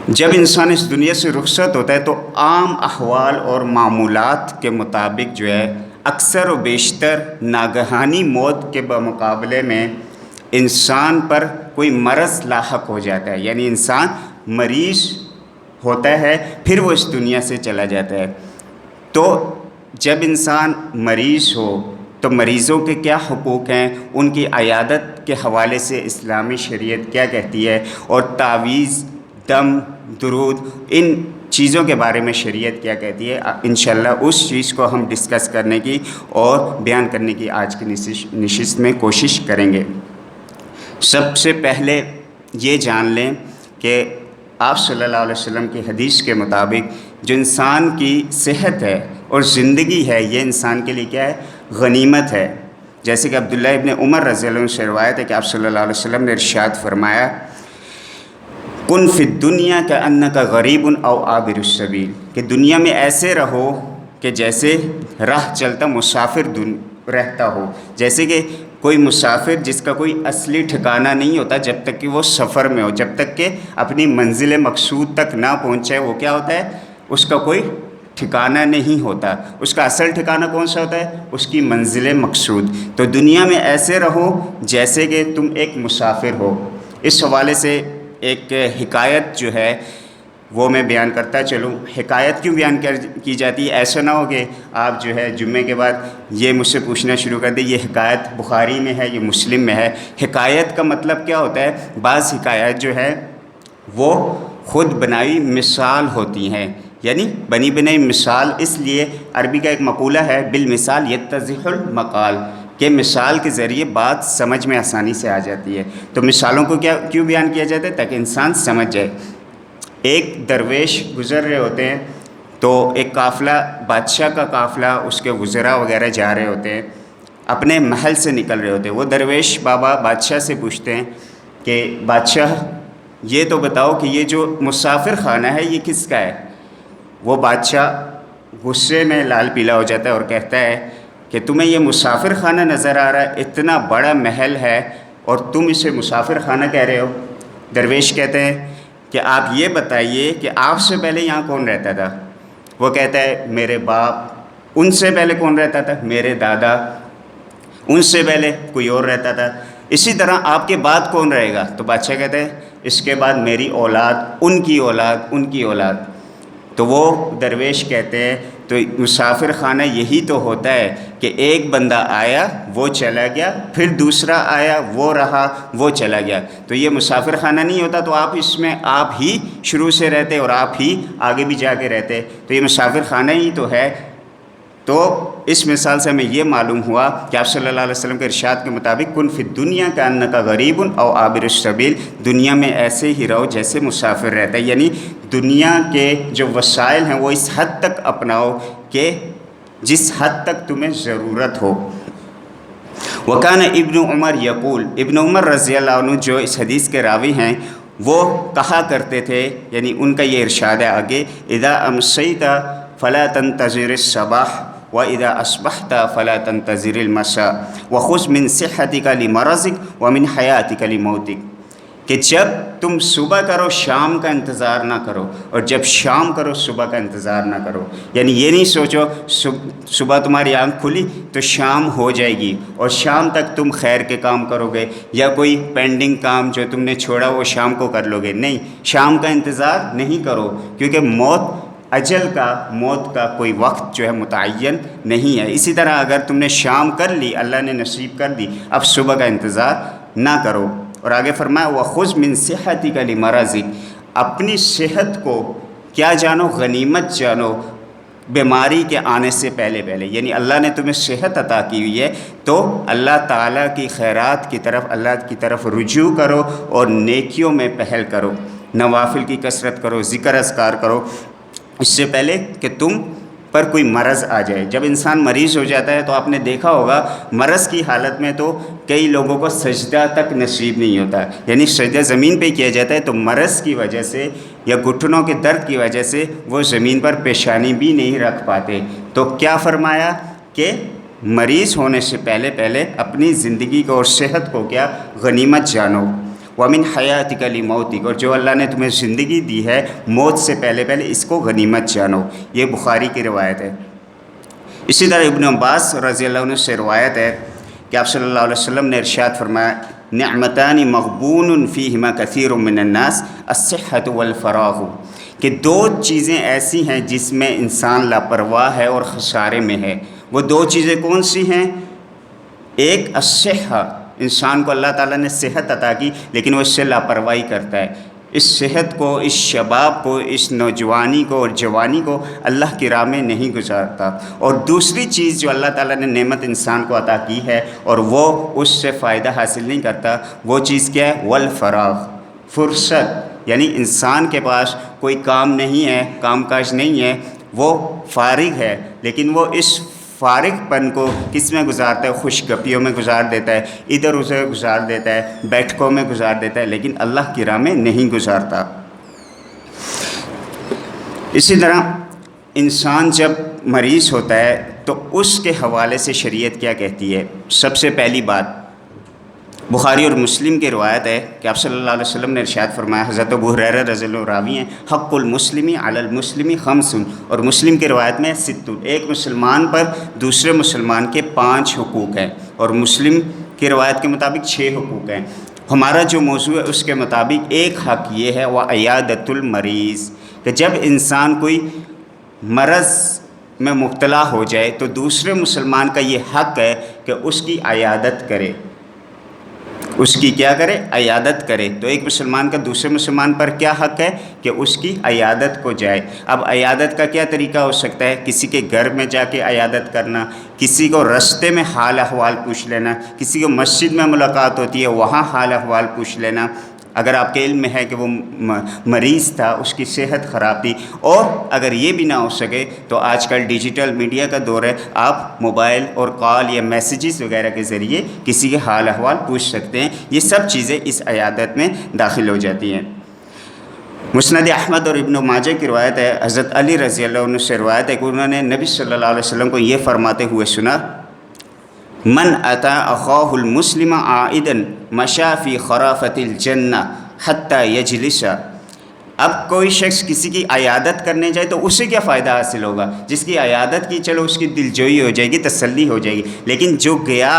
جب انسان اس دنیا سے رخصت ہوتا ہے تو عام احوال اور معمولات کے مطابق جو ہے اکثر و بیشتر ناگہانی موت کے بمقابلے میں انسان پر کوئی مرض لاحق ہو جاتا ہے، یعنی انسان مریض ہوتا ہے پھر وہ اس دنیا سے چلا جاتا ہے۔ تو جب انسان مریض ہو تو مریضوں کے کیا حقوق ہیں، ان کی عیادت کے حوالے سے اسلامی شریعت کیا کہتی ہے، اور تعویذ، دم، درود، ان چیزوں کے بارے میں شریعت کیا کہتی ہے، انشاءاللہ اس چیز کو ہم ڈسکس کرنے کی اور بیان کرنے کی آج کی نشست میں کوشش کریں گے۔ سب سے پہلے یہ جان لیں کہ آپ صلی اللہ علیہ وسلم کی حدیث کے مطابق جو انسان کی صحت ہے اور زندگی ہے، یہ انسان کے لیے کیا ہے؟ غنیمت ہے۔ جیسے کہ عبداللہ ابن عمر رضی اللہ عنہ سے روایت ہے کہ آپ صلی اللہ علیہ وسلم نے ارشاد فرمایا، کن فی الدنیا کأنک غریب او عابر السبیل، کہ دنیا میں ایسے رہو کہ جیسے راہ چلتا مسافر رہتا ہو، جیسے کہ کوئی مسافر جس کا کوئی اصلی ٹھکانہ نہیں ہوتا جب تک کہ وہ سفر میں ہو، جب تک کہ اپنی منزل مقصود تک نہ پہنچے، وہ کیا ہوتا ہے؟ اس کا کوئی ٹھکانہ نہیں ہوتا۔ اس کا اصل ٹھکانہ کون سا ہوتا ہے؟ اس کی منزل مقصود۔ تو دنیا میں ایسے رہو جیسے کہ تم ایک مسافر ہو۔ اس حوالے سے ایک حکایت جو ہے وہ میں بیان کرتا چلوں۔ حکایت کیوں بیان کی جاتی ہے؟ ایسا نہ ہو کہ آپ جو ہے جمعے کے بعد یہ مجھ سے پوچھنا شروع کر دیں یہ حکایت بخاری میں ہے، یہ مسلم میں ہے۔ حکایت کا مطلب کیا ہوتا ہے؟ بعض حکایت جو ہے وہ خود بنائی مثال ہوتی ہیں، یعنی بنی بنائی مثال۔ اس لیے عربی کا ایک مقولہ ہے، بالمثال یتضح المقال، کہ مثال کے ذریعے بات سمجھ میں آسانی سے آ جاتی ہے۔ تو مثالوں کو کیوں بیان کیا جاتا ہے؟ تاکہ انسان سمجھ جائے۔ ایک درویش گزر رہے ہوتے ہیں تو ایک قافلہ، بادشاہ کا قافلہ، اس کے وزراء وغیرہ جا رہے ہوتے ہیں، اپنے محل سے نکل رہے ہوتے ہیں۔ وہ درویش بابا بادشاہ سے پوچھتے ہیں کہ بادشاہ یہ تو بتاؤ کہ یہ جو مسافر خانہ ہے یہ کس کا ہے؟ وہ بادشاہ غصے میں لال پیلا ہو جاتا ہے اور کہتا ہے کہ تمہیں یہ مسافر خانہ نظر آ رہا ہے؟ اتنا بڑا محل ہے اور تم اسے مسافر خانہ کہہ رہے ہو؟ درویش کہتے ہیں کہ آپ یہ بتائیے کہ آپ سے پہلے یہاں کون رہتا تھا؟ وہ کہتا ہے میرے باپ۔ ان سے پہلے کون رہتا تھا؟ میرے دادا۔ ان سے پہلے کوئی اور رہتا تھا۔ اسی طرح آپ کے بعد کون رہے گا؟ تو بادشاہ کہتے ہیں اس کے بعد میری اولاد، ان کی اولاد، ان کی اولاد۔ تو وہ درویش کہتے ہیں تو مسافر خانہ یہی تو ہوتا ہے کہ ایک بندہ آیا وہ چلا گیا، پھر دوسرا آیا وہ رہا وہ چلا گیا۔ تو یہ مسافر خانہ نہیں ہوتا تو آپ اس میں آپ ہی شروع سے رہتے اور آپ ہی آگے بھی جا کے رہتے، تو یہ مسافر خانہ ہی تو ہے۔ تو اس مثال سے ہمیں یہ معلوم ہوا کہ آپ صلی اللہ علیہ وسلم کے ارشاد کے مطابق کن فی الدنیا کأنک غریب او عابر السبیل، دنیا میں ایسے ہی رہو جیسے مسافر رہتا ہے، یعنی دنیا کے جو وسائل ہیں وہ اس حد تک اپناؤ کہ جس حد تک تمہیں ضرورت ہو۔ وکان ابن عمر یقول، ابن عمر رضی اللہ عنہ جو اس حدیث کے راوی ہیں وہ کہا کرتے تھے، یعنی ان کا یہ ارشاد ہے آگے، اذا امسیت فلا تنتظر الصباح واذا اصبحت فلا تنتظر المساء وخذ من صحتك لمرضك ومن حیاتك لموتك، کہ جب تم صبح کرو شام کا انتظار نہ کرو، اور جب شام کرو صبح کا انتظار نہ کرو۔ یعنی یہ نہیں سوچو صبح تمہاری آنکھ کھلی تو شام ہو جائے گی اور شام تک تم خیر کے کام کرو گے، یا کوئی پینڈنگ کام جو تم نے چھوڑا وہ شام کو کر لو گے۔ نہیں، شام کا انتظار نہیں کرو، کیونکہ موت کا کوئی وقت جو ہے متعین نہیں ہے۔ اسی طرح اگر تم نے شام کر لی، اللہ نے نصیب کر دی، اب صبح کا انتظار نہ کرو۔ اور آگے فرمایا وَخُذْ مِنْ صِحَّتِكَ لِمَرَضِكَ، اپنی صحت کو کیا جانو؟ غنیمت جانو، بیماری کے آنے سے پہلے یعنی اللہ نے تمہیں صحت عطا کی ہوئی ہے تو اللہ تعالیٰ کی خیرات کی طرف، اللہ کی طرف رجوع کرو اور نیکیوں میں پہل کرو، نوافل کی کثرت کرو، ذکر اذکار کرو، اس سے پہلے کہ تم پر کوئی مرض آ جائے۔ جب انسان مریض ہو جاتا ہے تو آپ نے دیکھا ہوگا مرض کی حالت میں تو کئی لوگوں کو سجدہ تک نصیب نہیں ہوتا، یعنی سجدہ زمین پہ کیا جاتا ہے، تو مرض کی وجہ سے یا گھٹنوں کے درد کی وجہ سے وہ زمین پر پیشانی بھی نہیں رکھ پاتے۔ تو کیا فرمایا کہ مریض ہونے سے پہلے اپنی زندگی کو اور صحت کو کیا؟ غنیمت جانو۔ ومن حیاتک لموتک، اور جو اللہ نے تمہیں زندگی دی ہے موت سے پہلے پہلے اس کو غنیمت جانو۔ یہ بخاری کی روایت ہے۔ اسی طرح ابن عباس رضی اللہ عنہ سے روایت ہے کہ آپ صلی اللہ علیہ وسلم نے ارشاد فرمایا نعمتان مغبون فیہما کثیر من الناس الصحۃ والفراغ، کہ دو چیزیں ایسی ہیں جس میں انسان لاپرواہ ہے اور خسارے میں ہے۔ وہ دو چیزیں کون سی ہیں؟ ایک الصحہ، انسان کو اللہ تعالیٰ نے صحت عطا کی لیکن وہ اس سے لاپرواہی کرتا ہے، اس صحت کو، اس شباب کو، اس نوجوانی کو اور جوانی کو اللہ کی راہ میں نہیں گزارتا۔ اور دوسری چیز جو اللہ تعالیٰ نے نعمت انسان کو عطا کی ہے اور وہ اس سے فائدہ حاصل نہیں کرتا، وہ چیز کیا ہے؟ والفراغ، فرصت، یعنی انسان کے پاس کوئی کام نہیں ہے، کام کاج نہیں ہے، وہ فارغ ہے، لیکن وہ اس فارغ پن کو کس میں گزارتا ہے؟ خوش گپیوں میں گزار دیتا ہے، ادھر ادھر گزار دیتا ہے، بیٹھکوں میں گزار دیتا ہے، لیکن اللہ کی راہ میں نہیں گزارتا۔ اسی طرح انسان جب مریض ہوتا ہے تو اس کے حوالے سے شریعت کیا کہتی ہے؟ سب سے پہلی بات بخاری اور مسلم کی روایت ہے کہ آپ صلی اللہ علیہ وسلم نے ارشاد فرمایا، حضرت ابو ہریرہ رضی اللہ عنہ راوی ہیں، حق المسلمی علی المسلمی خمس، اور مسلم کی روایت میں ست، ایک مسلمان پر دوسرے مسلمان کے 5 حقوق ہیں، اور مسلم کی روایت کے مطابق 6 حقوق ہیں۔ ہمارا جو موضوع ہے اس کے مطابق ایک حق یہ ہے وعیادۃ المریض، کہ جب انسان کوئی مرض میں مبتلا ہو جائے تو دوسرے مسلمان کا یہ حق ہے کہ اس کی عیادت کرے، اس کی کیا کرے؟ عیادت کرے۔ تو ایک مسلمان کا دوسرے مسلمان پر کیا حق ہے؟ کہ اس کی عیادت کو جائے۔ اب عیادت کا کیا طریقہ ہو سکتا ہے؟ کسی کے گھر میں جا کے عیادت کرنا، کسی کو رستے میں حال احوال پوچھ لینا، کسی کو مسجد میں ملاقات ہوتی ہے وہاں حال احوال پوچھ لینا، اگر آپ کے علم میں ہے کہ وہ مریض تھا، اس کی صحت خراب تھی، اور اگر یہ بھی نہ ہو سکے تو آج کل ڈیجیٹل میڈیا کا دور ہے، آپ موبائل اور کال یا میسیجز وغیرہ کے ذریعے کسی کے حال احوال پوچھ سکتے ہیں۔ یہ سب چیزیں اس عیادت میں داخل ہو جاتی ہیں۔ مسند احمد اور ابن ماجہ کی روایت ہے، حضرت علی رضی اللہ عنہ سے روایت ہے کہ انہوں نے نبی صلی اللہ علیہ وسلم کو یہ فرماتے ہوئے سنا، من اتی اخاہ المسلم عائدا مشى فی خرافۃ الجنہ حتی یجلس۔ اب کوئی شخص کسی کی عیادت کرنے جائے تو اسے کیا فائدہ حاصل ہوگا؟ جس کی عیادت کی چلو اس کی دلجوئی ہو جائے گی، تسلی ہو جائے گی، لیکن جو گیا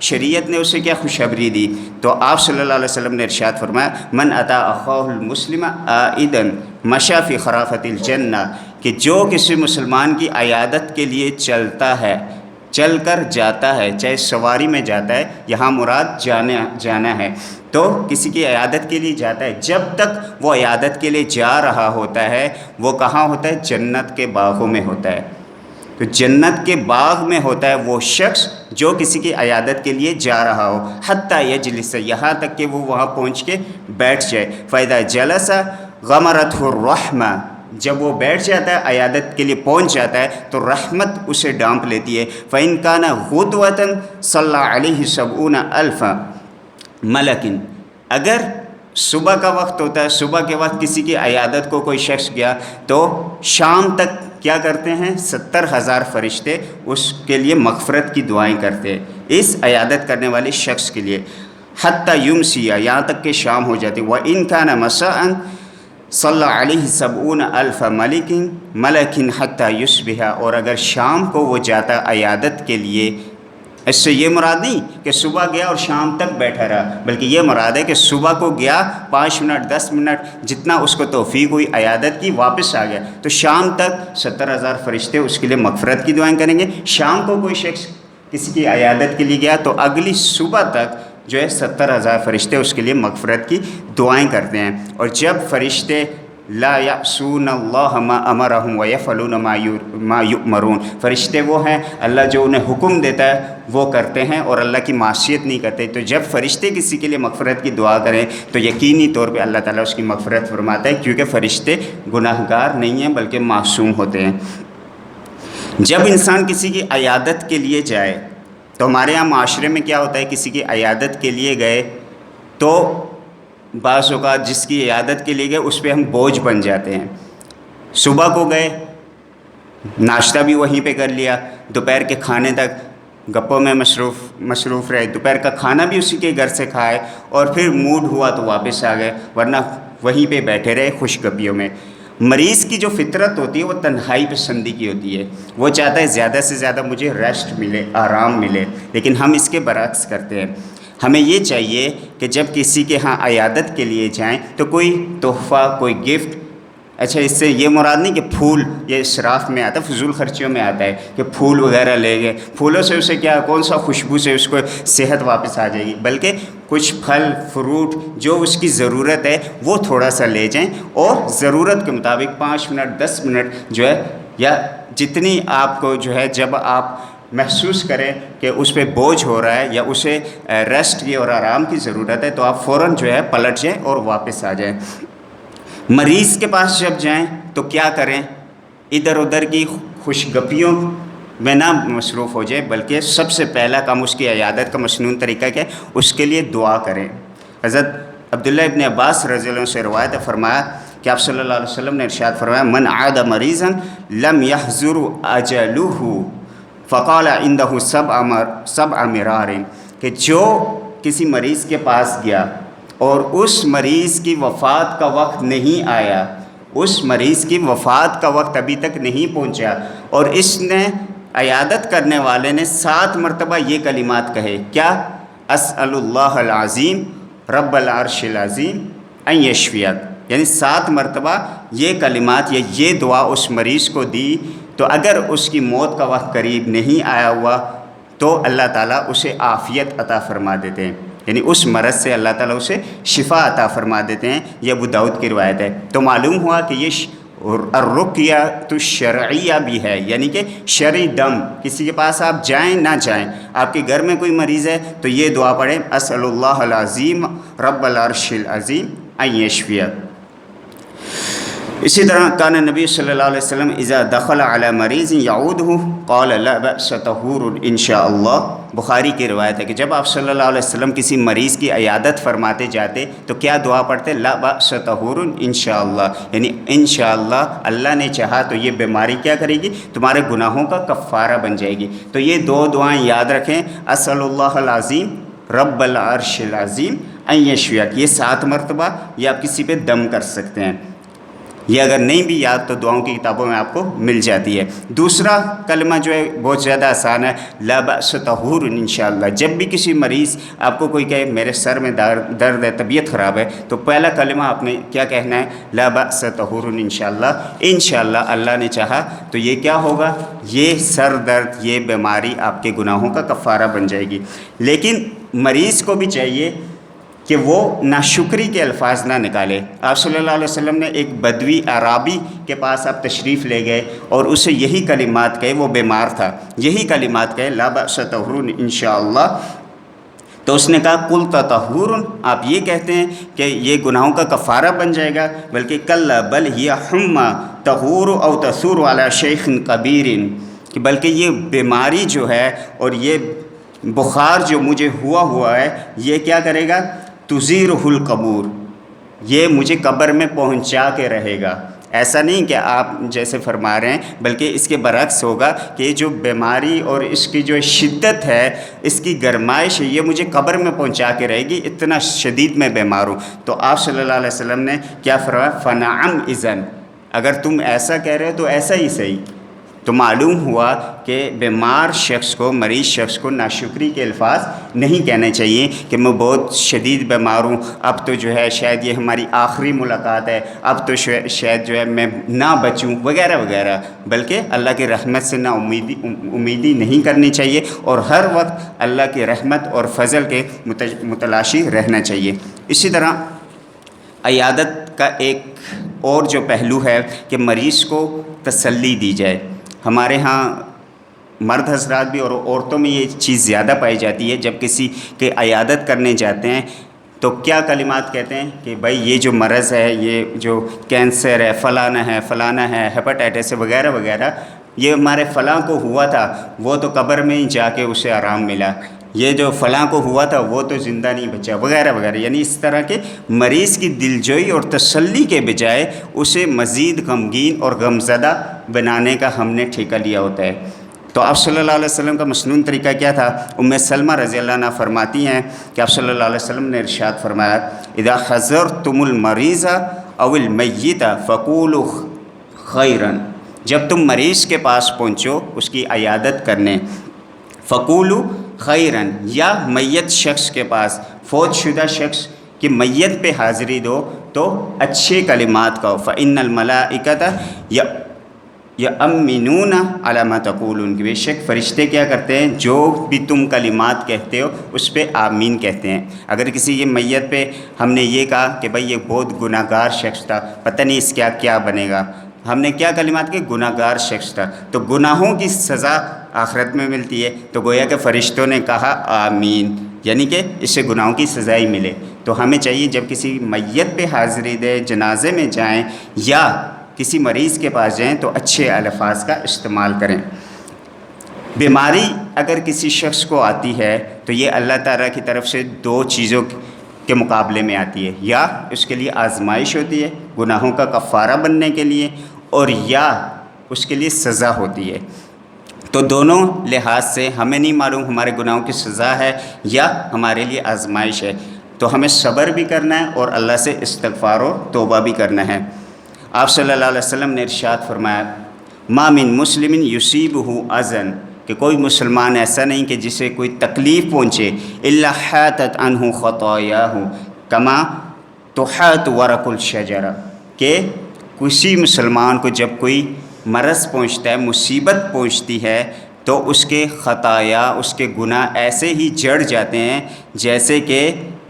شریعت نے اسے کیا خوشخبری دی؟ تو آپ صلی اللہ علیہ وسلم نے ارشاد فرمایا من اتی اخاہ المسلم عائدا مشى فی خرافۃ الجنہ، کہ جو کسی مسلمان کی عیادت کے لیے چلتا ہے، چل کر جاتا ہے، چاہے سواری میں جاتا ہے، یہاں مراد جانا ہے، تو کسی کی عیادت کے لیے جاتا ہے، جب تک وہ عیادت کے لیے جا رہا ہوتا ہے وہ کہاں ہوتا ہے؟ جنت کے باغوں میں ہوتا ہے۔ تو جنت کے باغ میں ہوتا ہے وہ شخص جو کسی کی عیادت کے لیے جا رہا ہو، حتی یجلس، یہاں تک کہ وہ وہاں پہنچ کے بیٹھ جائے، فَإِذَا جَلَسَ غَمَرَتْهُ الرَّحْمَةُ، جب وہ بیٹھ جاتا ہے، عیادت کے لیے پہنچ جاتا ہے تو رحمت اسے ڈانپ لیتی ہے۔ فَإِن كَانَ غُدْوَةً صَلَّى عَلَيْهِ 70,000 مَلَكٍ، اگر صبح کا وقت ہوتا ہے، صبح کے وقت کسی کی عیادت کو کوئی شخص گیا تو شام تک کیا کرتے ہیں؟ 70,000 فرشتے اس کے لیے مغفرت کی دعائیں کرتے ہیں، اس عیادت کرنے والے شخص کے لیے، حتی یمسی، یہاں تک کہ شام ہو جاتی۔ وَإِن كَانَ مَسَاءً صلی علیہ 70,000 ملک حتی یصبح، اور اگر شام کو وہ جاتا عیادت کے لیے، اس سے یہ مراد نہیں کہ صبح گیا اور شام تک بیٹھا رہا، بلکہ یہ مراد ہے کہ صبح کو گیا 5 منٹ 10 منٹ جتنا اس کو توفیق ہوئی عیادت کی، واپس آ گیا، تو شام تک 70,000 فرشتے اس کے لیے مغفرت کی دعائیں کریں گے۔ شام کو کوئی شخص کسی کی عیادت کے لیے گیا تو اگلی صبح تک جو ہے 70,000 فرشتے اس کے لیے مغفرت کی دعائیں کرتے ہیں۔ اور جب فرشتے لا یعصون اللہ ما امرہم ویفعلون ما یؤمرون، فرشتے وہ ہیں اللہ جو انہیں حکم دیتا ہے وہ کرتے ہیں اور اللہ کی معصیت نہیں کرتے، تو جب فرشتے کسی کے لیے مغفرت کی دعا کریں تو یقینی طور پہ اللہ تعالیٰ اس کی مغفرت فرماتا ہے، کیونکہ فرشتے گناہ گار نہیں ہیں بلکہ معصوم ہوتے ہیں۔ جب انسان کسی کی عیادت کے لیے جائے تو ہمارے یہاں معاشرے میں کیا ہوتا ہے، کسی کی عیادت کے لیے گئے تو بعض اوقات جس کی عیادت کے لیے گئے اس پہ ہم بوجھ بن جاتے ہیں۔ صبح کو گئے، ناشتہ بھی وہیں پہ کر لیا، دوپہر کے کھانے تک گپوں میں مصروف رہے، دوپہر کا کھانا بھی اسی کے گھر سے کھائے، اور پھر موڈ ہوا تو واپس آ گئے، ورنہ وہیں پہ بیٹھے رہے خوش گپیوں میں۔ مریض کی جو فطرت ہوتی ہے وہ تنہائی پسندی کی ہوتی ہے، وہ چاہتا ہے زیادہ سے زیادہ مجھے ریسٹ ملے، آرام ملے، لیکن ہم اس کے برعکس کرتے ہیں۔ ہمیں یہ چاہیے کہ جب کسی کے ہاں عیادت کے لیے جائیں تو کوئی تحفہ، کوئی گفٹ، اچھا اس سے یہ مراد نہیں کہ پھول، یہ اسراف میں آتا ہے، فضول خرچیوں میں آتا ہے کہ پھول وغیرہ لے گئے، پھولوں سے اسے کیا، کون سا خوشبو سے اس کو صحت واپس آ جائے گی، بلکہ کچھ پھل فروٹ جو اس کی ضرورت ہے وہ تھوڑا سا لے جائیں، اور ضرورت کے مطابق 5 منٹ 10 منٹ جو ہے، یا جتنی آپ کو جو ہے، جب آپ محسوس کریں کہ اس پہ بوجھ ہو رہا ہے یا اسے ریسٹ کی اور آرام کی ضرورت ہے، تو آپ فوراً جو ہے پلٹ جائیں اور واپس آ جائیں۔ مریض کے پاس جب جائیں تو کیا کریں؟ ادھر ادھر کی خوش گپیوں میں نہ مصروف ہو جائے، بلکہ سب سے پہلا کام اس کی عیادت کا مسنون طریقہ کیا ہے؟ اس کے لیے دعا کریں۔ حضرت عبداللہ ابن عباس رضی اللہ عنہ سے روایت ہے، فرمایا کہ آپ صلی اللہ علیہ وسلم نے ارشاد فرمایا، من عاد مریضا لم يحضر اجلہ فقال عنده سبع مرار، کہ جو کسی مریض کے پاس گیا اور اس مریض کی وفات کا وقت نہیں آیا، اس مریض کی وفات کا وقت ابھی تک نہیں پہنچا، اور اس نے عیادت کرنے والے نے 7 مرتبہ یہ کلمات کہے، کیا؟ اسأل اللہ العظیم رب العرش العظیم ان یشفیک، یعنی 7 مرتبہ یہ کلمات یا یہ دعا اس مریض کو دی، تو اگر اس کی موت کا وقت قریب نہیں آیا ہوا تو اللہ تعالیٰ اسے عافیت عطا فرما دیتے ہیں، یعنی اس مرض سے اللہ تعالیٰ اسے شفا عطا فرما دیتے ہیں۔ یہ ابو داؤد کی روایت ہے۔ تو معلوم ہوا کہ یہ الرقیۃ الشرعیہ بھی ہے، یعنی کہ شرعی دم، کسی کے پاس آپ جائیں نہ جائیں، آپ کے گھر میں کوئی مریض ہے تو یہ دعا پڑھیں، اسأل اللہ العظیم رب العرش العظیم ان یشفیک۔ اسی طرح کان نبی صلی اللہ علیہ وسلم اذا دخل علی مریض یعودہ قال لا بأس طہور ان شاء اللہ۔ بخاری کی روایت ہے کہ جب آپ صلی اللہ علیہ وسلم کسی مریض کی عیادت فرماتے جاتے تو کیا دعا پڑھتے؟ لا بأس طہور ان شاء اللہ، یعنی انشاءاللہ اللہ نے چاہا تو یہ بیماری کیا کرے گی؟ تمہارے گناہوں کا کفارہ بن جائے گی۔ تو یہ 2 دعائیں یاد رکھیں، اسأل اللہ العظیم رب العرش العظیم ان یشفیک، یہ 7 مرتبہ یہ آپ کسی پہ دم کر سکتے ہیں۔ یہ اگر نہیں بھی یاد تو دعاؤں کی کتابوں میں آپ کو مل جاتی ہے۔ دوسرا کلمہ جو ہے بہت زیادہ آسان ہے، لا بأس طہور انشاءاللہ۔ جب بھی کسی مریض آپ کو کوئی کہے میرے سر میں درد ہے، طبیعت خراب ہے، تو پہلا کلمہ آپ نے کیا کہنا ہے؟ لا بأس طہور انشاءاللہ۔ انشاءاللہ اللہ نے چاہا تو یہ کیا ہوگا؟ یہ سر درد، یہ بیماری آپ کے گناہوں کا کفارہ بن جائے گی۔ لیکن مریض کو بھی چاہیے کہ وہ ناشکری کے الفاظ نہ نکالے۔ آپ صلی اللہ علیہ وسلم نے ایک بدوی اعرابی کے پاس آپ تشریف لے گئے اور اسے یہی کلمات کہے، وہ بیمار تھا، یہی کلمات کہے، لا بأس طہور انشاءاللہ، تو اس نے کہا قل طہور، آپ یہ کہتے ہیں کہ یہ گناہوں کا کفارہ بن جائے گا، بلکہ کلا بل ہی حمی طہور او تثور علی شیخ کبیر، کہ بلکہ یہ بیماری جو ہے اور یہ بخار جو مجھے ہوا ہے، یہ کیا کرے گا؟ تزیرہ القبور، یہ مجھے قبر میں پہنچا کے رہے گا۔ ایسا نہیں کہ آپ جیسے فرما رہے ہیں، بلکہ اس کے برعکس ہوگا کہ یہ جو بیماری اور اس کی جو شدت ہے، اس کی گرمائش ہے، یہ مجھے قبر میں پہنچا کے رہے گی، اتنا شدید میں بیمار ہوں۔ تو آپ صلی اللہ علیہ وسلم نے کیا فرمایا؟ فنعم اذن، اگر تم ایسا کہہ رہے ہو تو ایسا ہی صحیح۔ تو معلوم ہوا کہ بیمار شخص کو، مریض شخص کو ناشکری کے الفاظ نہیں کہنے چاہیے کہ میں بہت شدید بیمار ہوں، اب تو جو ہے شاید یہ ہماری آخری ملاقات ہے، اب تو شاید جو ہے میں نہ بچوں وغیرہ وغیرہ، بلکہ اللہ کی رحمت سے نا امیدی نہیں کرنی چاہیے، اور ہر وقت اللہ کی رحمت اور فضل کے متلاشی رہنا چاہیے۔ اسی طرح عیادت کا ایک اور جو پہلو ہے کہ مریض کو تسلی دی جائے۔ ہمارے ہاں مرد حضرات بھی اور عورتوں میں یہ چیز زیادہ پائی جاتی ہے، جب کسی کے عیادت کرنے جاتے ہیں تو کیا کلمات کہتے ہیں کہ بھائی یہ جو مرض ہے، یہ جو کینسر ہے، فلانا ہے، ہیپاٹائٹس ہے وغیرہ وغیرہ، یہ ہمارے فلاں کو ہوا تھا، وہ تو قبر میں ہی جا کے اسے آرام ملا، یہ جو فلاں کو ہوا تھا وہ تو زندہ نہیں بچا وغیرہ وغیرہ۔ یعنی اس طرح کے مریض کی دلجوئی اور تسلی کے بجائے اسے مزید غمگین اور غمزدہ بنانے کا ہم نے ٹھیکہ لیا ہوتا ہے۔ تو آپ صلی اللہ علیہ وسلم کا مسنون طریقہ کیا تھا؟ ام سلمہ رضی اللہ عنہ فرماتی ہیں کہ آپ صلی اللہ علیہ وسلم نے ارشاد فرمایا اذا حضرتم المریض او المیت فقولوا خیرا، جب تم مریض کے پاس پہنچو اس کی عیادت کرنے، فقولوا خیرا، یا میت شخص کے پاس، فوت شدہ شخص کی میت پہ حاضری دو تو اچھے کلمات کہو، فإن الملائکۃ یؤمنون علی ما تقولون، بے شک فرشتے کیا کرتے ہیں، جو بھی تم کلمات کہتے ہو اس پہ آمین کہتے ہیں۔ اگر کسی یہ میت پہ ہم نے یہ کہا کہ بھئی یہ بہت گناہ گار شخص تھا، پتہ نہیں اس کیا بنے گا، ہم نے کیا کلمات کی، گناہ گار شخص تھا، تو گناہوں کی سزا آخرت میں ملتی ہے، تو گویا کہ فرشتوں نے کہا آمین، یعنی کہ اس سے گناہوں کی سزا ہی ملے۔ تو ہمیں چاہیے جب کسی میت پہ حاضری دے، جنازے میں جائیں یا کسی مریض کے پاس جائیں تو اچھے الفاظ کا استعمال کریں۔ بیماری اگر کسی شخص کو آتی ہے تو یہ اللہ تعالیٰ کی طرف سے دو چیزوں کے مقابلے میں آتی ہے، یا اس کے لیے آزمائش ہوتی ہے گناہوں کا کفارہ بننے کے لیے، اور یا اس کے لیے سزا ہوتی ہے۔ تو دونوں لحاظ سے ہمیں نہیں معلوم ہمارے گناہوں کی سزا ہے یا ہمارے لیے آزمائش ہے، تو ہمیں صبر بھی کرنا ہے اور اللہ سے استغفار و توبہ بھی کرنا ہے۔ آپ صلی اللہ علیہ وسلم نے ارشاد فرمایا ما من مسلم یصیبہ اذى، کہ کوئی مسلمان ایسا نہیں کہ جسے کوئی تکلیف پہنچے، الا حاطت عنہ خطایاہ کما تحاط ورق الشجرہ، کہ کسی مسلمان کو جب کوئی مرض پہنچتا ہے، مصیبت پہنچتی ہے، تو اس کے خطایا، اس کے گناہ ایسے ہی جڑ جاتے ہیں جیسے کہ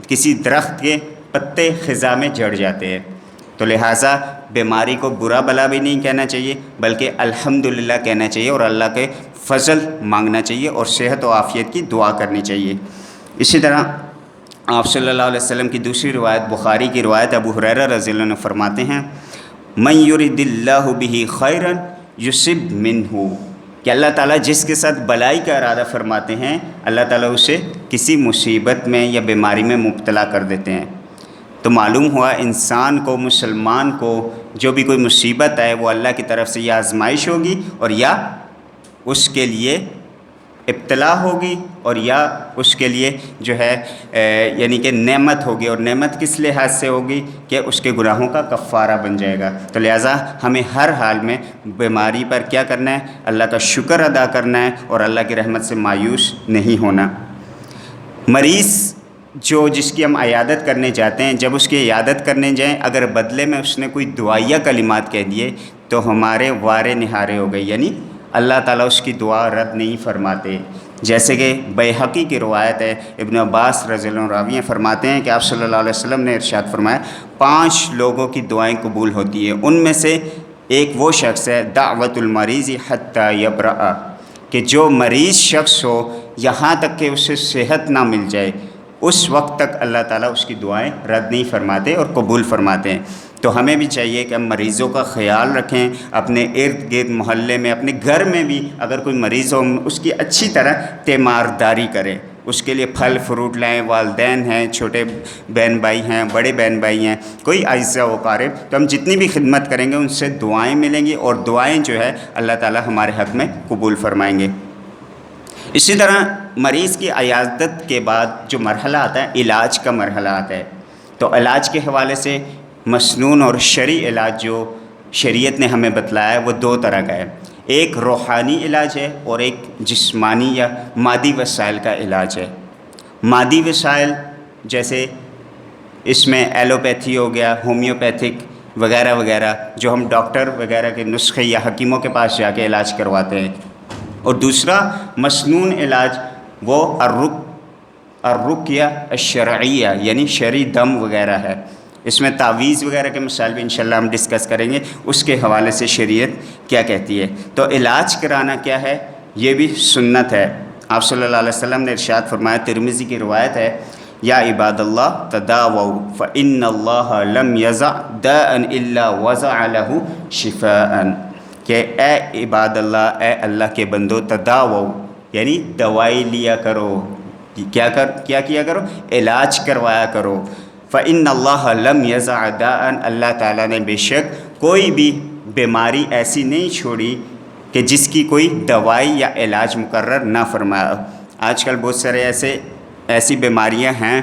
کسی درخت کے پتے خزاں میں جڑ جاتے ہیں۔ تو لہٰذا بیماری کو برا بلا بھی نہیں کہنا چاہیے بلکہ الحمدللہ کہنا چاہیے اور اللہ کے فضل مانگنا چاہیے اور صحت و عافیت کی دعا کرنی چاہیے۔ اسی طرح آپ صلی اللہ علیہ وسلم کی دوسری روایت، بخاری کی روایت، ابو ہریرہ رضی اللہ عنہ فرماتے ہیں من یرد اللہ بہ خیرا یصب منہ، کہ اللہ تعالیٰ جس کے ساتھ بلائی کا ارادہ فرماتے ہیں اللہ تعالیٰ اسے کسی مصیبت میں یا بیماری میں مبتلا کر دیتے ہیں۔ تو معلوم ہوا انسان کو، مسلمان کو جو بھی کوئی مصیبت آئے وہ اللہ کی طرف سے یا آزمائش ہوگی اور یا اس کے لیے ابتلا ہوگی اور یا اس کے لیے جو ہے یعنی کہ نعمت ہوگی، اور نعمت کس لحاظ سے ہوگی کہ اس کے گناہوں کا کفارہ بن جائے گا۔ تو لہٰذا ہمیں ہر حال میں بیماری پر کیا کرنا ہے، اللہ کا شکر ادا کرنا ہے اور اللہ کی رحمت سے مایوس نہیں ہونا۔ مریض جس کی ہم عیادت کرنے جاتے ہیں، جب اس کی عیادت کرنے جائیں اگر بدلے میں اس نے کوئی دعائیہ کلمات کہہ دیے تو ہمارے وارے نہارے ہو گئے، یعنی اللہ تعالیٰ اس کی دعا رد نہیں فرماتے۔ جیسے کہ بیہقی کی روایت ہے، ابن عباس رضی اللہ عنہ راوی فرماتے ہیں کہ آپ صلی اللہ علیہ وسلم نے ارشاد فرمایا 5 لوگوں کی دعائیں قبول ہوتی ہیں، ان میں سے ایک وہ شخص ہے دعوت المریض حتی یبرأ، کہ جو مریض شخص ہو یہاں تک کہ اسے صحت نہ مل جائے اس وقت تک اللہ تعالیٰ اس کی دعائیں رد نہیں فرماتے اور قبول فرماتے ہیں۔ تو ہمیں بھی چاہیے کہ ہم مریضوں کا خیال رکھیں، اپنے ارد گرد محلے میں، اپنے گھر میں بھی اگر کوئی مریض ہو اس کی اچھی طرح تیمارداری کریں، اس کے لیے پھل فروٹ لائیں، والدین ہیں، چھوٹے بہن بھائی ہیں، بڑے بہن بھائی ہیں، کوئی اعزاء و اقارب، تو ہم جتنی بھی خدمت کریں گے ان سے دعائیں ملیں گی اور دعائیں جو ہے اللہ تعالیٰ ہمارے حق میں قبول فرمائیں گے۔ اسی طرح مریض کی عیادت کے بعد جو مرحلہ آتا ہے علاج کا مرحلہ آتا ہے، تو علاج کے حوالے سے مسنون اور شرعی علاج جو شریعت نے ہمیں بتلایا ہے وہ 2 طرح کا ہے، ایک روحانی علاج ہے اور ایک جسمانی یا مادی وسائل کا علاج ہے۔ مادی وسائل جیسے اس میں ایلوپیتھی ہو گیا، ہومیوپیتھک وغیرہ وغیرہ جو ہم ڈاکٹر وغیرہ کے نسخے یا حکیموں کے پاس جا کے علاج کرواتے ہیں، اور دوسرا مسنون علاج وہ الرقیہ الشرعیہ یعنی شرعی دم وغیرہ ہے۔ اس میں تعویذ وغیرہ کے مسائل بھی انشاءاللہ ہم ڈسکس کریں گے، اس کے حوالے سے شریعت کیا کہتی ہے۔ تو علاج کرانا کیا ہے، یہ بھی سنت ہے۔ آپ صلی اللہ علیہ وسلم نے ارشاد فرمایا، ترمذی کی روایت ہے، یا عباد اللہ تداووا فإن اللہ لم یضع داء الا وضع له شفاء، کہ اے عباد اللہ، اے اللہ کے بندو، تداووا یعنی دوائی لیا کرو، کیا کیا کرو، علاج کروایا کرو۔ فإن اللہ لم یضع داء، اللہ تعالیٰ نے بے شک کوئی بھی بیماری ایسی نہیں چھوڑی کہ جس کی کوئی دوائی یا علاج مقرر نہ فرمایا۔ آج کل بہت سارے ایسی بیماریاں ہیں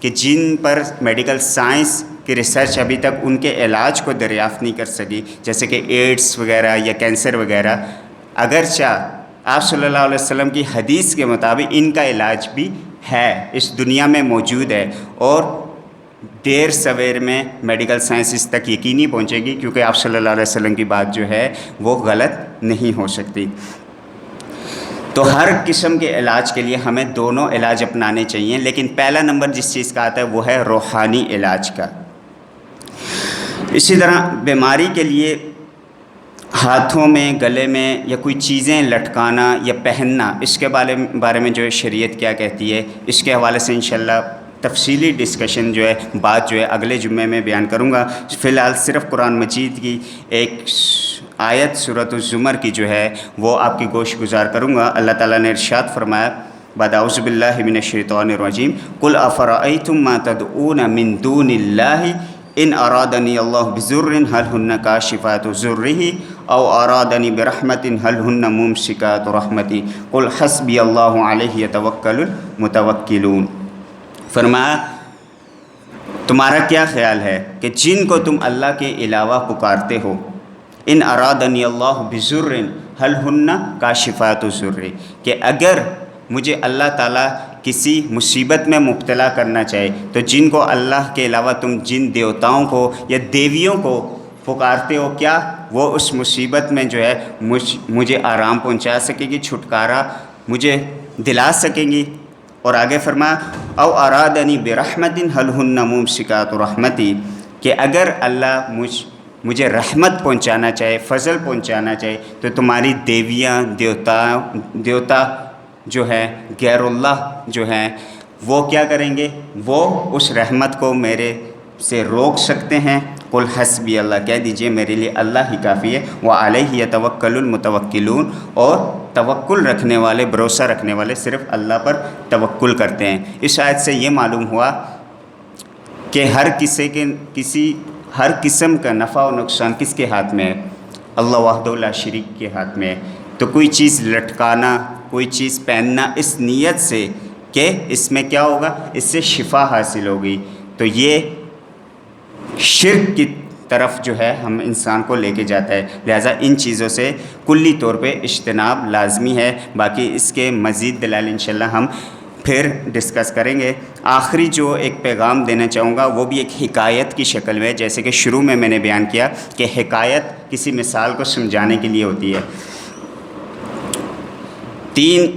کہ جن پر میڈیکل سائنس کی ریسرچ ابھی تک ان کے علاج کو دریافت نہیں کر سکی، جیسے کہ ایڈس وغیرہ یا کینسر وغیرہ۔ اگرچہ آپ صلی اللہ علیہ وسلم کی حدیث کے مطابق ان کا علاج بھی ہے، اس دنیا میں موجود ہے، اور دیر سویر میں میڈیکل سائنس اس تک یقینی پہنچے گی، کیونکہ آپ صلی اللہ علیہ وسلم کی بات جو ہے وہ غلط نہیں ہو سکتی۔ تو ہر قسم کے علاج کے لیے ہمیں دونوں علاج اپنانے چاہیے، لیکن پہلا نمبر جس چیز کا آتا ہے وہ ہے روحانی علاج کا۔ اسی طرح بیماری کے لیے ہاتھوں میں، گلے میں یا کوئی چیزیں لٹکانا یا پہننا، اس کے بارے میں جو ہے شریعت کیا کہتی ہے، اس کے حوالے سے انشاءاللہ تفصیلی ڈسکشن جو ہے بات جو ہے اگلے جمعے میں بیان کروں گا۔ فی الحال صرف قرآن مجید کی ایک آیت سورۃ الزمر کی جو ہے وہ آپ کی گوش گزار کروں گا۔ اللہ تعالیٰ نے ارشاد فرمایا بعد اعوذ باللہ من الشیطان الرجیم قل افرأیتم ما تدعون من دون اللہ ان ارادنی اللہ بضر هل ہن کاشفات ضرہ او ارادنی برحمت هل ہن ممسکات رحمتی قل حسبی اللہ علیہ یتوکل المتوکلون۔ فرمایا تمہارا کیا خیال ہے کہ جن کو تم اللہ کے علاوہ پکارتے ہو، ان ارادنی اللہ بضر هل ہن کاشفات ضرہ، کہ اگر مجھے اللہ تعالیٰ کسی مصیبت میں مبتلا کرنا چاہے تو جن کو اللہ کے علاوہ تم جن دیوتاؤں کو یا دیویوں کو پکارتے ہو، کیا وہ اس مصیبت میں جو ہے مجھے آرام پہنچا سکے گی، چھٹکارا مجھے دلا سکیں گی؟ اور آگے فرمایا او ارادنی برحمت هل ہن ممسکات رحمتی، کہ اگر اللہ مجھے رحمت پہنچانا چاہے، فضل پہنچانا چاہے، تو تمہاری دیویاں، دیوتا جو ہے غیر اللہ جو ہیں وہ کیا کریں گے؟ وہ اس رحمت کو میرے سے روک سکتے ہیں۔ قل حسبی اللہ، کہہ دیجئے میرے لیے اللہ ہی کافی ہے، وعلیہ یتوکل المتوکلون، اور توکل رکھنے والے، بھروسہ رکھنے والے صرف اللہ پر توکل کرتے ہیں۔ اس آیت سے یہ معلوم ہوا کہ ہر قسم کا نفع و نقصان کس کے ہاتھ میں ہے؟ اللہ وحدہ لا شریک کے ہاتھ میں ہے۔ تو کوئی چیز لٹکانا، کوئی چیز پہننا اس نیت سے کہ اس میں کیا ہوگا، اس سے شفا حاصل ہوگی، تو یہ شرک کی طرف جو ہے ہم انسان کو لے کے جاتا ہے۔ لہٰذا ان چیزوں سے کلی طور پہ اجتناب لازمی ہے۔ باقی اس کے مزید دلائل انشاءاللہ ہم پھر ڈسکس کریں گے۔ آخری جو ایک پیغام دینا چاہوں گا وہ بھی ایک حکایت کی شکل میں، جیسے کہ شروع میں نے بیان کیا کہ حکایت کسی مثال کو سمجھانے کے لیے ہوتی ہے۔ 3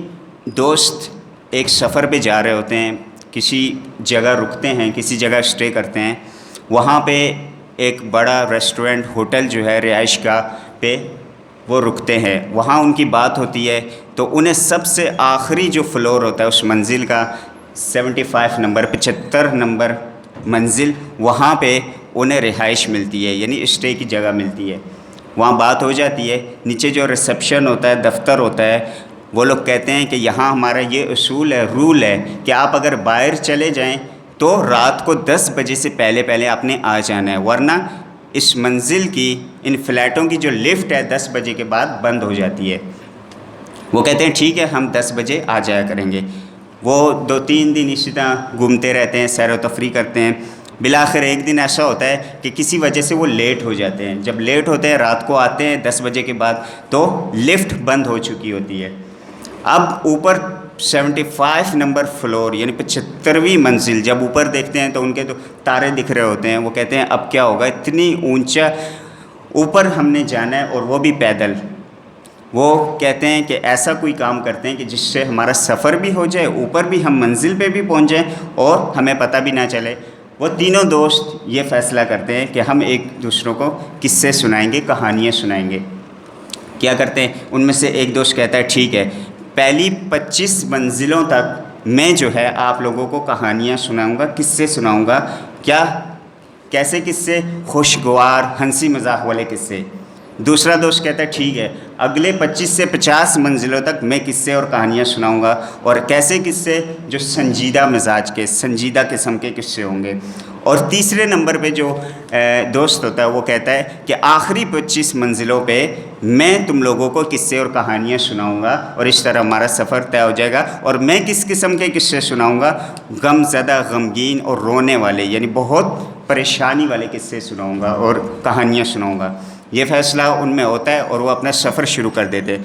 دوست ایک سفر پہ جا رہے ہوتے ہیں، کسی جگہ رکتے ہیں، کسی جگہ اسٹے کرتے ہیں، وہاں پہ ایک بڑا ریسٹورنٹ، ہوٹل جو ہے رہائش کا پہ وہ رکتے ہیں۔ وہاں ان کی بات ہوتی ہے تو انہیں سب سے آخری جو فلور ہوتا ہے اس منزل کا 75 نمبر 75 نمبر منزل، وہاں پہ انہیں رہائش ملتی ہے، یعنی اسٹے کی جگہ ملتی ہے۔ وہاں بات ہو جاتی ہے، نیچے جو ریسیپشن ہوتا ہے، دفتر ہوتا ہے، وہ لوگ کہتے ہیں کہ یہاں ہمارا یہ اصول ہے، رول ہے کہ آپ اگر باہر چلے جائیں تو رات کو 10 بجے سے پہلے آپ نے آ جانا ہے، ورنہ اس منزل کی، ان فلیٹوں کی جو لفٹ ہے 10 بجے کے بعد بند ہو جاتی ہے۔ وہ کہتے ہیں ٹھیک ہے ہم 10 بجے آ جایا کریں گے۔ وہ 2-3 دن اسی طرح گھومتے رہتے ہیں، سیر و تفریح کرتے ہیں۔ بالآخر ایک دن ایسا ہوتا ہے کہ کسی وجہ سے وہ لیٹ ہو جاتے ہیں۔ جب لیٹ ہوتے ہیں، رات کو آتے ہیں 10 بجے کے بعد، تو لفٹ بند ہو چکی ہوتی ہے۔ اب اوپر 75 نمبر فلور یعنی 75ویں منزل جب اوپر دیکھتے ہیں تو ان کے تو تارے دکھ رہے ہوتے ہیں۔ وہ کہتے ہیں اب کیا ہوگا، اتنی اونچا اوپر ہم نے جانا ہے اور وہ بھی پیدل۔ وہ کہتے ہیں کہ ایسا کوئی کام کرتے ہیں کہ جس سے ہمارا سفر بھی ہو جائے، اوپر بھی ہم منزل پہ بھی پہنچ جائیں اور ہمیں پتہ بھی نہ چلے۔ وہ تینوں دوست یہ فیصلہ کرتے ہیں کہ ہم ایک دوسروں کو قصے سنائیں گے، کہانیاں سنائیں گے۔ کیا کرتے ہیں، ان میں سے ایک دوست کہتا ہے ٹھیک ہے پہلی 25 منزلوں تک میں جو ہے آپ لوگوں کو کہانیاں سناؤں گا، قصے سناؤں گا۔ کیسے قصے؟ خوشگوار، ہنسی مذاق والے قصے۔ دوسرا دوست کہتا ہے ٹھیک ہے اگلے 25 سے 50 منزلوں تک میں قصے اور کہانیاں سناؤں گا، اور کیسے قصے؟ جو سنجیدہ مزاج کے، سنجیدہ قسم کے قصے ہوں گے۔ اور تیسرے نمبر پہ جو دوست ہوتا ہے وہ کہتا ہے کہ آخری 25 منزلوں پہ میں تم لوگوں کو قصے اور کہانیاں سناؤں گا اور اس طرح ہمارا سفر طے ہو جائے گا. اور میں کس قسم کے قصے سناؤں گا؟ غم زدہ، غمگین اور رونے والے، یعنی بہت پریشانی والے قصے سناؤں گا اور کہانیاں سناؤں گا. یہ فیصلہ ان میں ہوتا ہے اور وہ اپنا سفر شروع کر دیتے.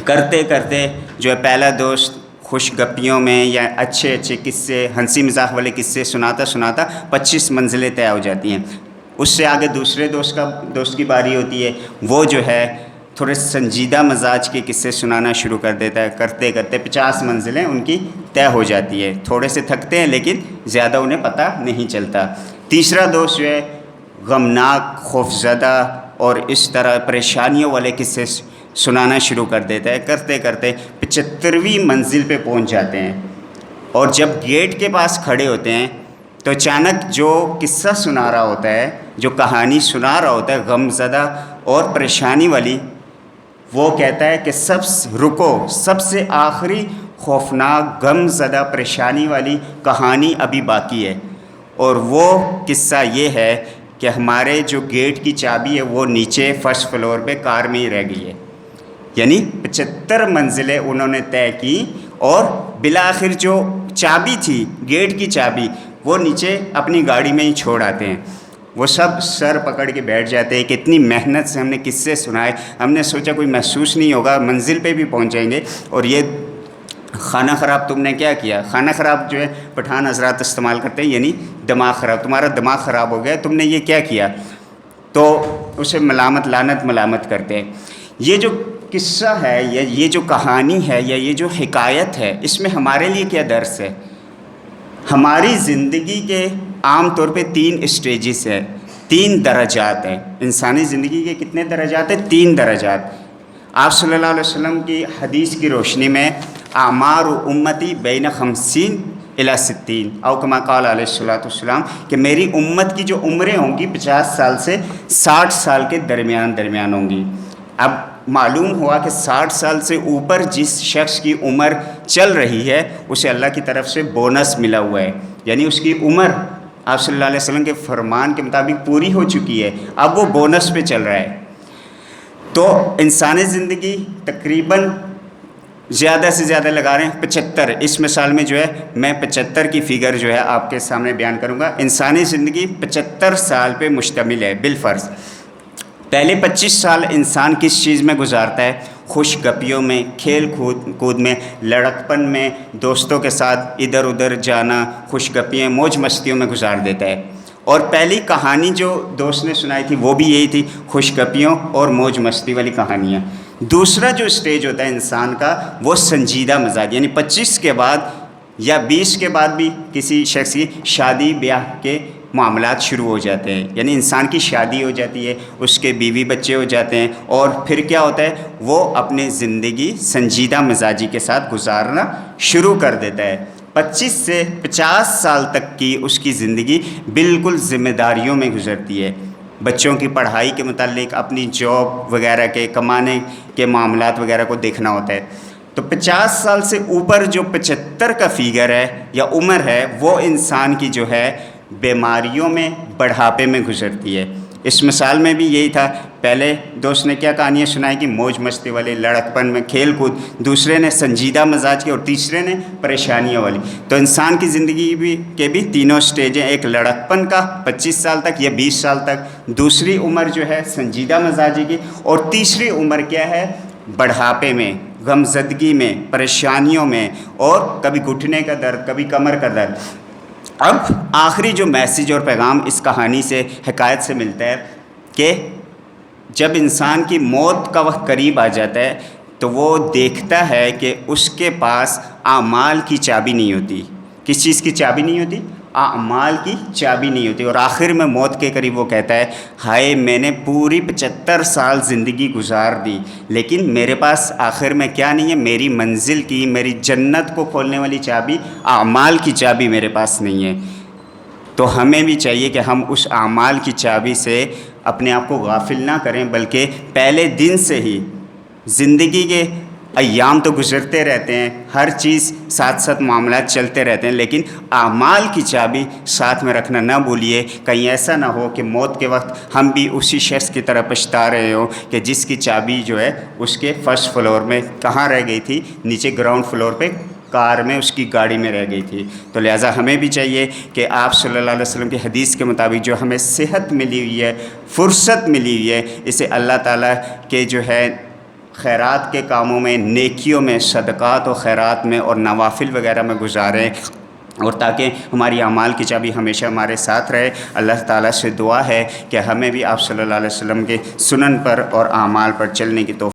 کرتے کرتے جو ہے پہلا دوست خوش گپیوں میں یا اچھے اچھے قصے، ہنسی مزاح والے قصے سناتا سناتا 25 منزلیں طے ہو جاتی ہیں. اس سے آگے دوسرے دوست کی باری ہوتی ہے. وہ جو ہے تھوڑے سنجیدہ مزاج کے قصے سنانا شروع کر دیتا ہے. کرتے کرتے 50 منزلیں ان کی طے ہو جاتی ہے. تھوڑے سے تھکتے ہیں لیکن زیادہ انہیں پتہ نہیں چلتا. تیسرا دوست جو ہے غمناک، خوفزدہ اور اس طرح پریشانیوں والے قصے سنانا شروع کر دیتا ہے. کرتے کرتے 75ویں منزل پہ پہنچ جاتے ہیں اور جب گیٹ کے پاس کھڑے ہوتے ہیں تو اچانک جو قصہ سنا رہا ہوتا ہے، جو کہانی سنا رہا ہوتا ہے غم زدہ اور پریشانی والی، وہ کہتا ہے کہ رکو، سب سے آخری خوفناک غم زدہ پریشانی والی کہانی ابھی باقی ہے. اور وہ قصہ یہ ہے کہ ہمارے جو گیٹ کی چابی ہے وہ نیچے فرسٹ فلور پہ کار میں ہی رہ گئی ہے. یعنی 75 منزلیں انہوں نے طے کی اور بالآخر جو چابی تھی، گیٹ کی چابی، وہ نیچے اپنی گاڑی میں ہی چھوڑ آتے ہیں. وہ سب سر پکڑ کے بیٹھ جاتے ہیں کہ اتنی محنت سے ہم نے قصے سنائے، ہم نے سوچا کوئی محسوس نہیں ہوگا، منزل پہ بھی پہنچ جائیں گے، اور یہ کھانا خراب تم نے کیا کیا. کھانا خراب جو ہے پٹھان حضرات استعمال کرتے ہیں، یعنی دماغ خراب، تمہارا دماغ خراب ہو گیا، تم نے یہ کیا کیا. تو اسے ملامت کرتے ہیں. یہ جو قصہ ہے یا یہ جو کہانی ہے یا یہ جو حکایت ہے، اس میں ہمارے لیے کیا درس ہے؟ ہماری زندگی کے عام طور پہ 3 اسٹیجز ہیں، 3 درجات ہیں. انسانی زندگی کے کتنے درجات ہیں؟ 3 درجات. آپ صلی اللہ علیہ وسلم کی حدیث کی روشنی میں اعمار امتی بین 50 الی 60 او کما قال علیہ الصلوۃ والسلام، کہ میری امت کی جو عمریں ہوں گی 50 سال سے 60 سال کے درمیان ہوں گی. اب معلوم ہوا کہ 60 سال سے اوپر جس شخص کی عمر چل رہی ہے اسے اللہ کی طرف سے بونس ملا ہوا ہے، یعنی اس کی عمر آپ صلی اللہ علیہ وسلم کے فرمان کے مطابق پوری ہو چکی ہے، اب وہ بونس پہ چل رہا ہے. تو انسانی زندگی تقریباً زیادہ سے زیادہ لگا رہے ہیں 75. اس مثال میں جو ہے میں 75 کی فگر جو ہے آپ کے سامنے بیان کروں گا. انسانی زندگی 75 سال پہ مشتمل ہے بالفرض. پہلے 25 سال انسان کس چیز میں گزارتا ہے؟ خوش گپیوں میں، کھیل کود میں، لڑکپن میں، دوستوں کے ساتھ ادھر ادھر جانا، خوش گپیاں، موج مستیوں میں گزار دیتا ہے. اور پہلی کہانی جو دوست نے سنائی تھی وہ بھی یہی تھی، خوش گپیوں اور موج مستی والی کہانیاں. دوسرا جو اسٹیج ہوتا ہے انسان کا وہ سنجیدہ مزاج، یعنی 25 کے بعد یا 20 کے بعد بھی کسی شخص کی شادی بیاہ کے معاملات شروع ہو جاتے ہیں، یعنی انسان کی شادی ہو جاتی ہے، اس کے بیوی بچے ہو جاتے ہیں، اور پھر کیا ہوتا ہے وہ اپنی زندگی سنجیدہ مزاجی کے ساتھ گزارنا شروع کر دیتا ہے. 25 سے 50 سال تک کی اس کی زندگی بالکل ذمہ داریوں میں گزرتی ہے. بچوں کی پڑھائی کے متعلق، اپنی جاب وغیرہ کے، کمانے کے معاملات وغیرہ کو دیکھنا ہوتا ہے. تو 50 سال سے اوپر جو 75 کا فیگر ہے یا عمر ہے وہ انسان کی جو ہے بیماریوں میں، بڑھاپے میں گزرتی ہے. اس مثال میں بھی یہی تھا. پہلے دوست نے کیا کہانیاں سنائی کہ موج مستی والے، لڑکپن میں، کھیل کود، دوسرے نے سنجیدہ مزاج کی، اور تیسرے نے پریشانیوں والی. تو انسان کی زندگی کے بھی تینوں سٹیج ہیں. ایک لڑکپن کا 25 سال تک یا 20 سال تک، دوسری عمر جو ہے سنجیدہ مزاجی کی، اور تیسری عمر کیا ہے؟ بڑھاپے میں، غمزدگی میں، پریشانیوں میں، اور کبھی گھٹنے کا درد، کبھی کمر کا درد. اب آخری جو میسیج اور پیغام اس کہانی سے، حکایت سے ملتا ہے کہ جب انسان کی موت کا وقت قریب آ جاتا ہے تو وہ دیکھتا ہے کہ اس کے پاس اعمال کی چابی نہیں ہوتی. کس چیز کی چابی نہیں ہوتی؟ اعمال کی چابی نہیں ہوتی. اور آخر میں موت کے قریب وہ کہتا ہے ہائے میں نے پوری 75 سال زندگی گزار دی لیکن میرے پاس آخر میں کیا نہیں ہے؟ میری منزل کی، میری جنت کو کھولنے والی چابی، اعمال کی چابی میرے پاس نہیں ہے. تو ہمیں بھی چاہیے کہ ہم اس اعمال کی چابی سے اپنے آپ کو غافل نہ کریں، بلکہ پہلے دن سے ہی زندگی کے ایام تو گزرتے رہتے ہیں، ہر چیز ساتھ ساتھ معاملات چلتے رہتے ہیں، لیکن اعمال کی چابی ساتھ میں رکھنا نہ بھولیے، کہیں ایسا نہ ہو کہ موت کے وقت ہم بھی اسی شخص کی طرح پچھتا رہے ہوں کہ جس کی چابی جو ہے اس کے فرسٹ فلور میں کہاں رہ گئی تھی، نیچے گراؤنڈ فلور پہ کار میں اس کی گاڑی میں رہ گئی تھی۔ تو لہٰذا ہمیں بھی چاہیے کہ آپ صلی اللہ علیہ وسلم کی حدیث کے مطابق جو ہمیں صحت ملی ہوئی ہے، فرصت ملی ہوئی ہے، اسے اللہ تعالیٰ کے جو ہے خیرات کے کاموں میں، نیکیوں میں، صدقات و خیرات میں اور نوافل وغیرہ میں گزاریں، اور تاکہ ہماری اعمال کی چابی ہمیشہ ہمارے ساتھ رہے۔ اللہ تعالیٰ سے دعا ہے کہ ہمیں بھی آپ صلی اللہ علیہ وسلم کے سنن پر اور اعمال پر چلنے کی توفیق